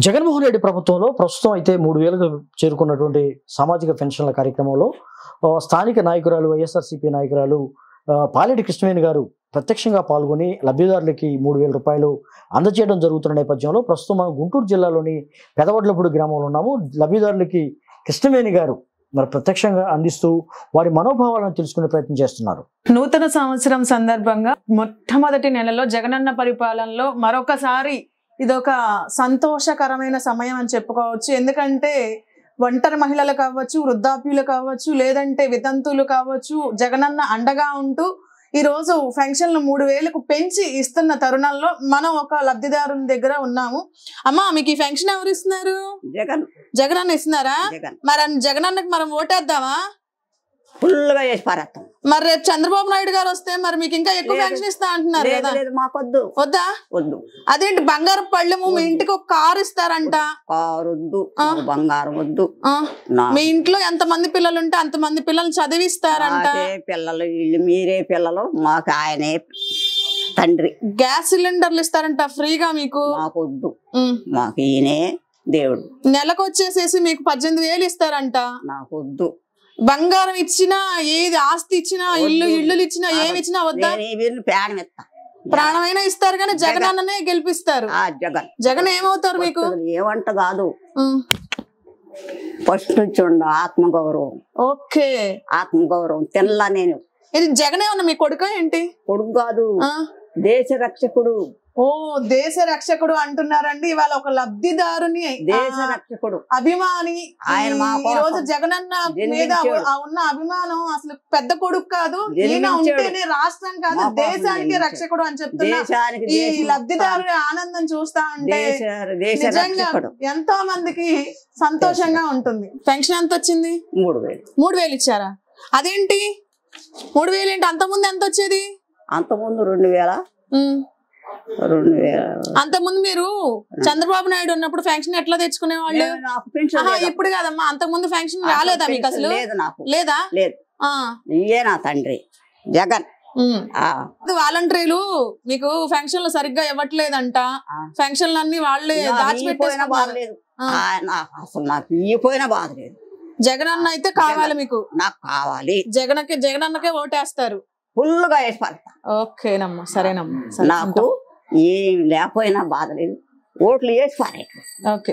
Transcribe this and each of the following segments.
జగన్మోహన్ రెడ్డి ప్రభుత్వంలో ప్రస్తుతం అయితే 3000కు చేరుకున్నటువంటి సామాజిక పెన్షన్ల కార్యక్రమంలో స్థానిక నాయకురాలు వైఎస్ఆర్సీపీ నాయకురాలు పాలెటి కృష్ణవేణి గారు ప్రత్యక్షంగా పాల్గొని లబ్ధిదారులకి 3000 రూపాయలు అందజేయడం జరుగుతున్న నేపథ్యంలో ప్రస్తుతం మనం గుంటూరు జిల్లాలోని పెదవడ్లపూడి గ్రామంలో ఉన్నాము. లబ్ధిదారులకి కృష్ణవేణి గారు మరి ప్రత్యక్షంగా అందిస్తూ వారి మనోభావాలను తెలుసుకునే ప్రయత్నం చేస్తున్నారు. నూతన సంవత్సరం సందర్భంగా మొట్టమొదటి నెలలో జగనన్న పరిపాలనలో మరొకసారి ఇదొక సంతోషకరమైన సమయం అని చెప్పుకోవచ్చు. ఎందుకంటే ఒంటరి మహిళలు కావచ్చు, వృద్ధాప్యులు కావచ్చు, లేదంటే వితంతువులు కావచ్చు, జగనన్న అండగా ఉంటూ ఈరోజు పెన్షన్లు 3000కు పెంచి ఇస్తున్న తరుణంలో మనం ఒక లబ్ధిదారుని దగ్గర ఉన్నాము. అమ్మా, మీకు ఈ పెన్షన్ ఎవరు ఇస్తున్నారు? జగనన్న ఇస్తున్నారా? మరి జగనన్నకి మనం ఓటేద్దామా? ఫుల్గా చేసి పారేస్తాం. మరి రేపు చంద్రబాబు నాయుడు గారు వస్తే మరి మీకు ఇంకా ఎక్కువ పెన్షన్ ఇస్తా అంటున్నారు కదా? మాకొద్దు. వద్దా? వద్దు. అదేంటి బంగారం పళ్ళెము, మీ ఇంటికి ఒక కారు ఇస్తారంట. కారు వద్దు, బంగారం వద్దు. మీ ఇంట్లో ఎంత మంది పిల్లలు ఉంటే అంత మంది పిల్లలు చదివిస్తారంట. పిల్లలు వీళ్ళు మీరే పిల్లలు, మాకు ఆయనే తండ్రి. గ్యాస్ సిలిండర్లు ఇస్తారంట ఫ్రీగా మీకు. మాకొద్దు, మాకు ఈయనే దేవుడు. నెలకు వచ్చేసేసి మీకు 18,000 ఇస్తారంట. నాకొద్దు. బంగారం ఇచ్చినా, ఏది ఆస్తి ఇచ్చినా, ఇల్లు ఇచ్చినా, ఏమి ఇచ్చినా వద్దా? ప్రాణమైనా ఇస్తారు కానీ జగనన్ననే గెలిపిస్తారు. జగన్ ఏమవుతారు మీకు? ఏమంట కాదు, ఫస్ట్ నుంచి ఆత్మగౌరవం. ఓకే, ఆత్మగౌరవం తెల్ల. నేను ఇది జగనే ఉన్నా మీ కొడుక ఏంటి? కొడుకు కాదు, దేశ రక్షకుడు. ఓ, దేశ రక్షకుడు అంటున్నారండి. ఇవాళ ఒక లబ్ధిదారుని, దేశ రక్షకుడు, అభిమాని ఆయన. ఈ రోజు జగనన్న మీద ఉన్న అభిమానం అసలు పెద్ద కొడుకు కాదు, ఈయన ఉంటేనే రాష్ట్రం కాదు దేశానికి రక్షకుడు అని చెప్తున్నా. ఈ లబ్ధిదారుని ఆనందం చూస్తా ఉంటే నిజంగా ఎంతో మందికి సంతోషంగా ఉంటుంది. పెన్షన్ ఎంత వచ్చింది? 3000 ఇచ్చారా? అదేంటి 3000 ఏంటి? అంతకుముందు ఎంత వచ్చేది? అంతకుముందు 2000. అంతకుముందు మీరు చంద్రబాబు నాయుడు ఉన్నప్పుడు పెన్షన్ ఎట్లా తెచ్చుకునేవాళ్ళు? ఇప్పుడు కాదమ్మా, అంతకుముందు పెన్షన్ రాలేదా మీకు అసలు? లేదా? లేదు. నా తండ్రి జగన్. వాలంటీర్లు మీకు పెన్షన్లు సరిగ్గా ఇవ్వట్లేదంట. పెన్షన్లు అన్ని వాళ్ళే దాచిపెట్టేసిన బాధ లేదు. అసలు నాకు ఇవ్వపోయినా బాధ లేదు. జగన్ అన్న అయితే కావాలి మీకు? నాకు కావాలి. జగనన్నకే ఓటేస్తారు? ఫుల్గా వేసి పడతా. ఓకేనమ్మా, సరేనమ్మా. నాకు ఏం లేకపోయినా బాధ లేదు, ఓట్లు వేసి పారే. ఓకే,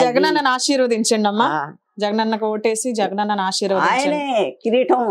జగనన్నను ఆశీర్వదించండి అమ్మా. జగనన్నకు ఓటేసి జగనన్నను ఆశీర్వదించండి. ఆయనే కిరీటం.